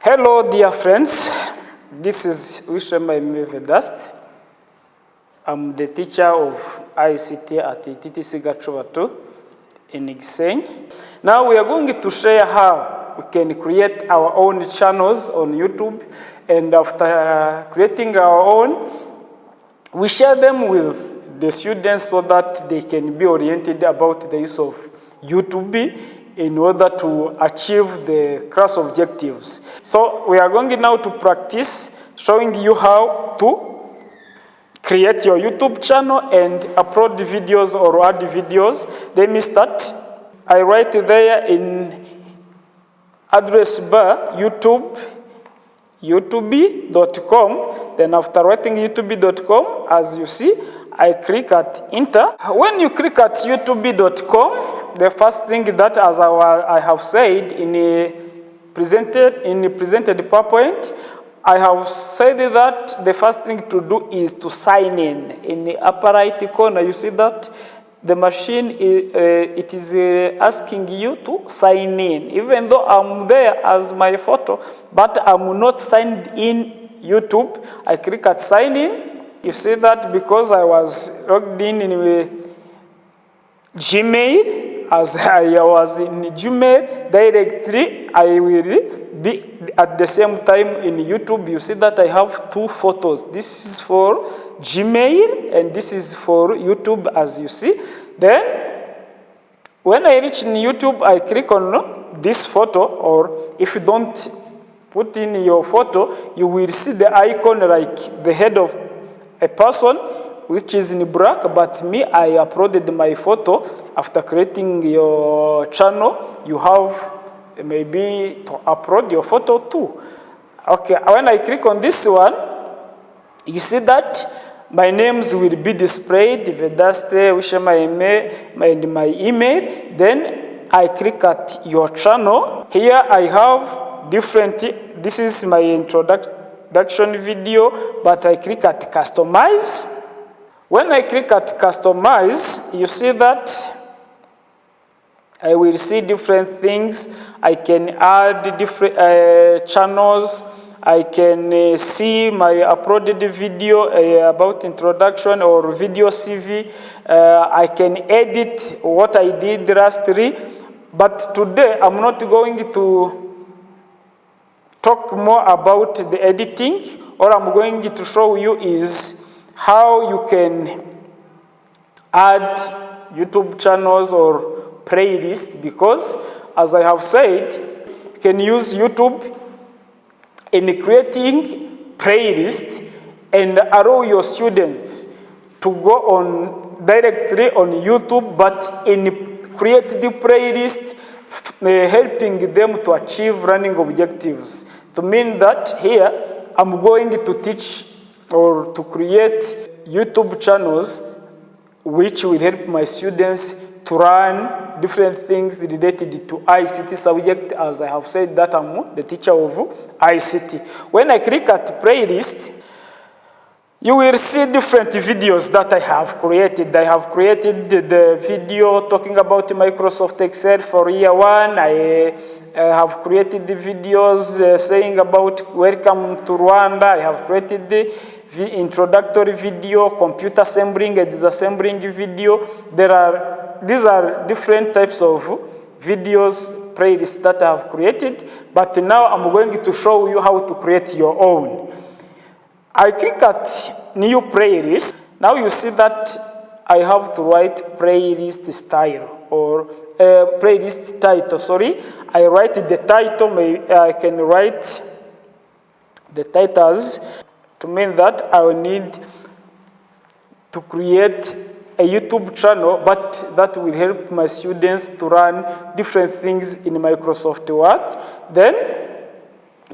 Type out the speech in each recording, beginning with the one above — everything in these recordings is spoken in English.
Hello, dear friends. This is UWISHEMA Vedaste. I'm the teacher of ICT at TTC Gacuba in Gisenyi. Now we are going to share how we can create our own channels on YouTube, and after creating our own, we share them with the students so that they can be oriented about the use of YouTube in order to achieve the class objectives. So we are going now to practice showing you how to create your YouTube channel and upload videos or add videos. Let me start. I write there in address bar youtube.com. Then after writing youtube.com, as you see, I click at enter. When you click at youtube.com, the first thing that, as I have said in the presented PowerPoint, I have said that the first thing to do is to sign in. In the upper right corner, you see that the machine it is asking you to sign in. Even though I'm there as my photo, but I'm not signed in YouTube, I click at sign in. You see that because I was logged in Gmail, as I was in Gmail directly, I will be at the same time in YouTube. You see that I have two photos. This is for Gmail and this is for YouTube, as you see. Then, when I reach in YouTube, I click on this photo, or if you don't put in your photo, you will see the icon like the head of a person, which is in black, but me, I uploaded my photo. After creating your channel, you have maybe to upload your photo too. Okay, when I click on this one, you see that my names will be displayed, Vedaste, UWISHEMA Aime, and my email. Then I click at your channel. Here I have different, this is my introduction video, but I click at customize. When I click at customize, you see that I will see different things. I can add different channels. I can see my uploaded video about introduction or video CV. I can edit what I did lastly. But today, I'm not going to talk more about the editing. All I'm going to show you is how you can add YouTube channels or playlists, because as I have said, you can use YouTube in creating playlists and allow your students to go on directly on YouTube, but in create the playlist, helping them to achieve learning objectives. To mean that here, I'm going to teach or to create YouTube channels which will help my students to learn different things related to ICT subject, as I have said that I'm the teacher of ICT. When I click at playlist, you will see different videos that I have created. I have created the video talking about Microsoft Excel for year 1. I have created the videos saying about welcome to Rwanda. I have created the introductory video, computer assembling and disassembling video. These are different types of videos, playlists that I have created, but now I'm going to show you how to create your own. I click at new playlist. Now you see that I have to write playlist style or playlist title, sorry. I write the title, I can write the titles to mean that I will need to create a YouTube channel, but that will help my students to run different things in Microsoft Word. Then,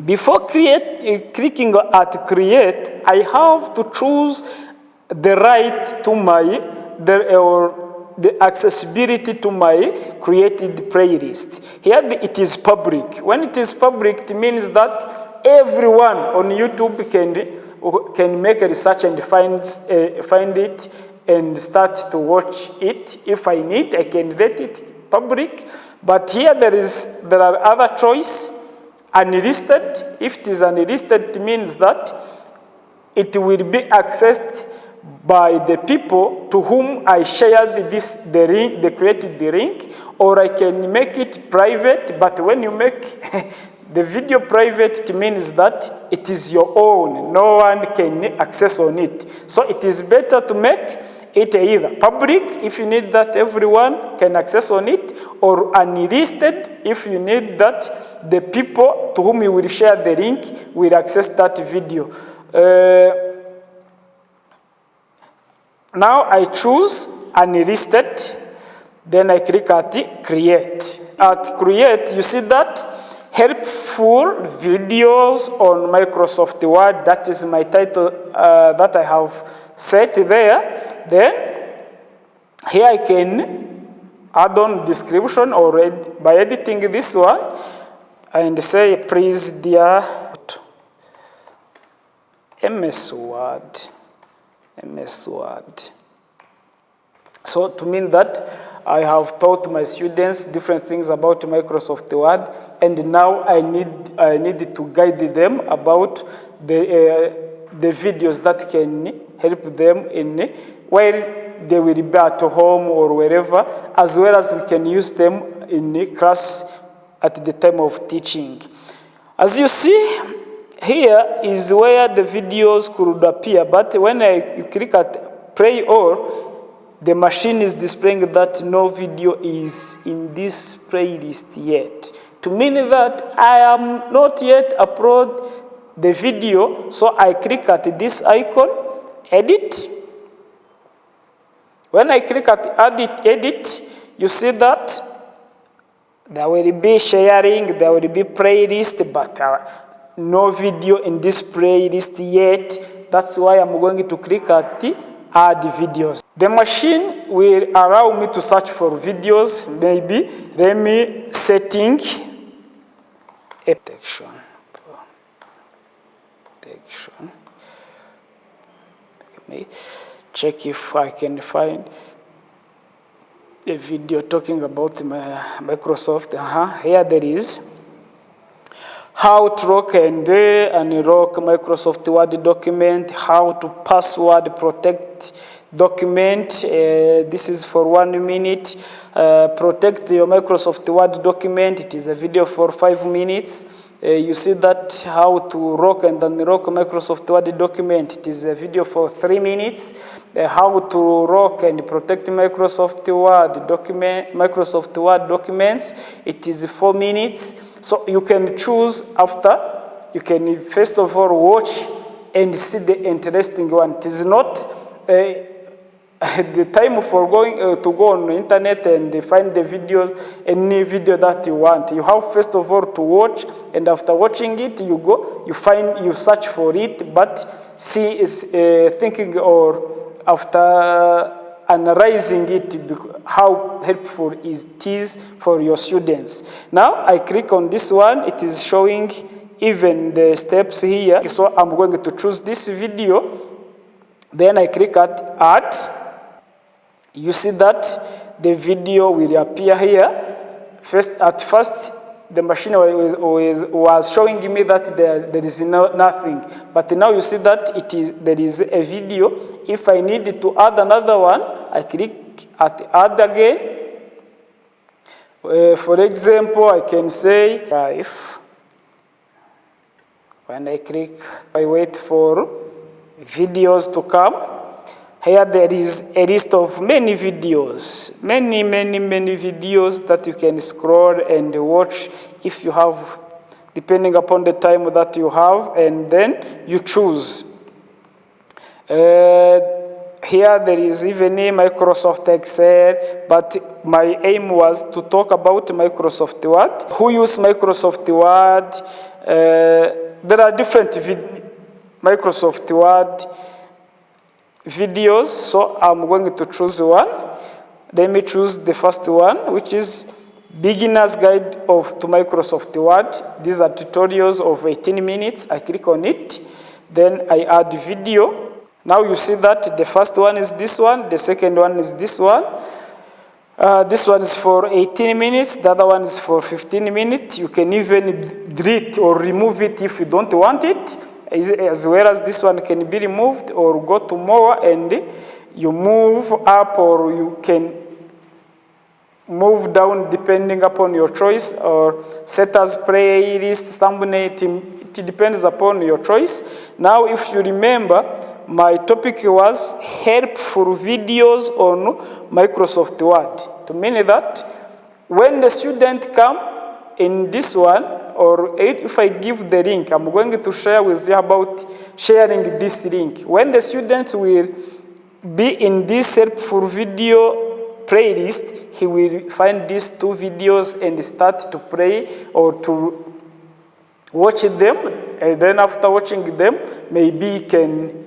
before clicking at create, I have to choose the right to the accessibility to my created playlist. Here it is public. When it is public, it means that everyone on YouTube can make a research and find it and start to watch it. If I need, I can let it public. But here there are other choice. unlisted. If it is unlisted, it means that it will be accessed by the people to whom I shared the link, they created the link, or I can make it private. But when you make the video private, it means that it is your own. No one can access on it. So it is better to make it either public, if you need that everyone can access on it, or unlisted, if you need that the people to whom you will share the link will access that video. Now I choose unlisted, then I click at create. At create, you see that helpful videos on Microsoft Word, that is my title that I have set there. Then here I can add on description or by editing this one and say, please dear MS Word. So to mean that I have taught my students different things about Microsoft Word, and now I need to guide them about the videos that can help them in while they will be at home or wherever, as well as we can use them in class at the time of teaching. As you see, here is where the videos could appear, but when you click at play all, the machine is displaying that no video is in this playlist yet. To mean that I am not yet upload the video, so I click at this icon, edit. When I click at edit, you see that there will be sharing, there will be playlist, but no video in this playlist yet. That's why I'm going to click at the add videos. The machine will allow me to search for videos. Maybe let me setting protection. Let me check if I can find a video talking about my Microsoft. Here there is how to lock and unlock Microsoft Word document, how to password protect document. This is for 1 minute. Protect your Microsoft Word document. It is a video for 5 minutes. You see that how to lock and unlock Microsoft Word document. It is a video for 3 minutes. How to lock and protect Microsoft Word documents. It is 4 minutes. So you can choose after. You can first of all watch and see the interesting one. It is not the time for going to go on the internet and find the videos, any video that you want. You have first of all to watch, and after watching it, you go, you search for it, but see is thinking or after analyzing it, how helpful it is for your students. Now I click on this one. It is showing even the steps here. So I'm going to choose this video. Then I click at add. You see that the video will appear here. At first, the machine was showing me that there is nothing. But now you see that there is a video. If I need to add another one, I click at add again. For example, I can say if when I click, I wait for videos to come. Here there is a list of many videos, many videos that you can scroll and watch if you have, depending upon the time that you have, and then you choose. Here there is even a Microsoft Excel, but my aim was to talk about Microsoft Word. Who use Microsoft Word? There are different Microsoft Word videos, so I'm going to choose one. Let me choose the first one, which is Beginner's Guide to Microsoft Word. These are tutorials of 18 minutes. I click on it, then I add video. Now you see that the first one is this one, the second one is this one. This one is for 18 minutes, the other one is for 15 minutes. You can even delete or remove it if you don't want it, as well as this one can be removed, or go to more and you move up, or you can move down depending upon your choice, or set as playlist, thumbnail. It depends upon your choice. Now, if you remember, my topic was helpful videos on Microsoft Word. To mean that when the student come in this one, or if I give the link, I'm going to share with you about sharing this link. When the students will be in this helpful video playlist, he will find these 2 videos and start to play or to watch them. And then after watching them, maybe he can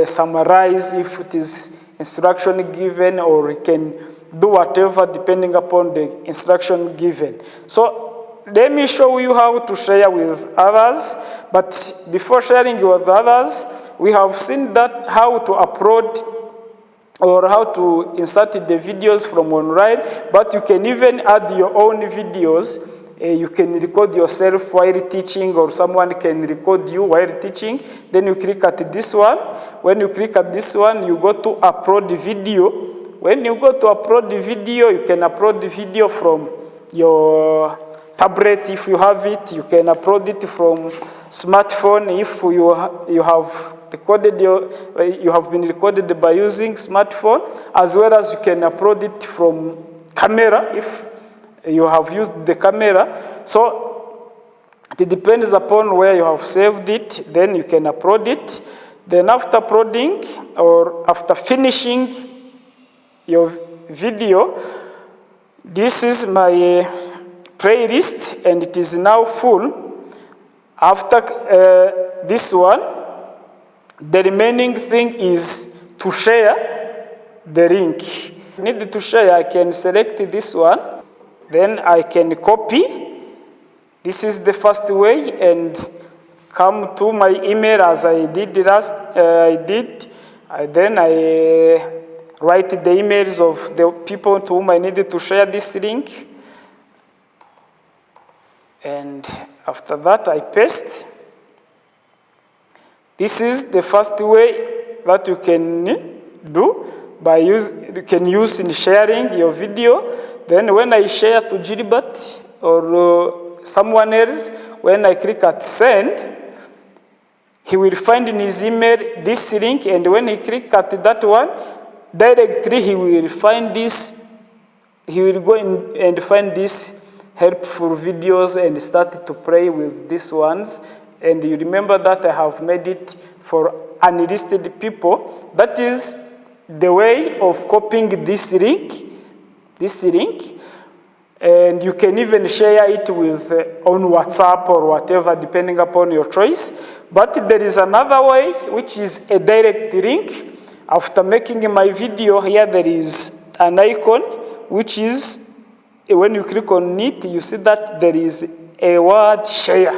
summarize if it is instruction given, or he can do whatever depending upon the instruction given. So let me show you how to share with others. But before sharing with others, we have seen that how to upload or how to insert the videos from online, but you can even add your own videos. You can record yourself while teaching, or someone can record you while teaching. Then you click at this one. When you click at this one, you go to upload video. When you go to upload the video, you can upload the video from your tablet if you have it. You can upload it from smartphone if you have recorded you have been recorded by using smartphone, as well as you can upload it from camera if you have used the camera. So it depends upon where you have saved it, then you can upload it. Then after uploading, or after finishing your video, this is my playlist, and it is now full. After this one, the remaining thing is to share the link. If I need to share, I can select this one. Then I can copy. This is the first way, and come to my email as I did last. Then I write the emails of the people to whom I needed to share this link. And after that, I paste. This is the first way that you can do you can use in sharing your video. Then when I share to Gilbert or someone else, when I click at send, he will find in his email this link, and when he click at that one, directly he will find this, he will go in and find these helpful videos and start to play with these ones. And you remember that I have made it for unlisted people. That is the way of copying this link, and you can even share it with on WhatsApp or whatever, depending upon your choice. But there is another way, which is a direct link. After making my video, here there is an icon, which is, when you click on it, you see that there is a word share.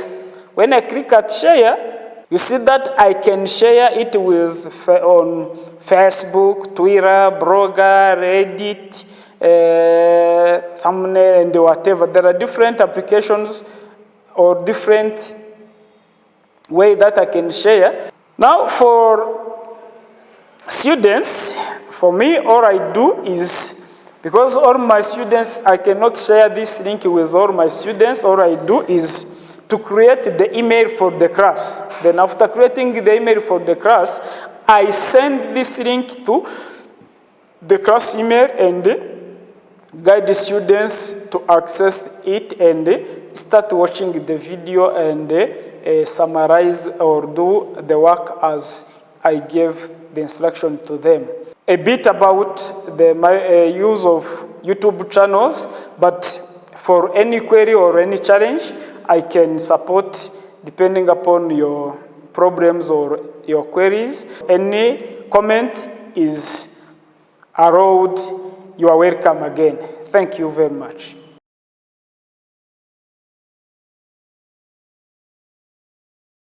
When I click at share, you see that I can share it on Facebook, Twitter, Blogger, Reddit, thumbnail, and whatever. There are different applications or different way that I can share. Now for students, for me, all I do is, because all my students, I cannot share this link with all my students, all I do is to create the email for the class. Then after creating the email for the class, I send this link to the class email and guide the students to access it and start watching the video and summarize or do the work as I gave the instruction to them. A bit about the use of YouTube channels, but for any query or any challenge, I can support depending upon your problems or your queries. Any comment is allowed. You are welcome again. Thank you very much.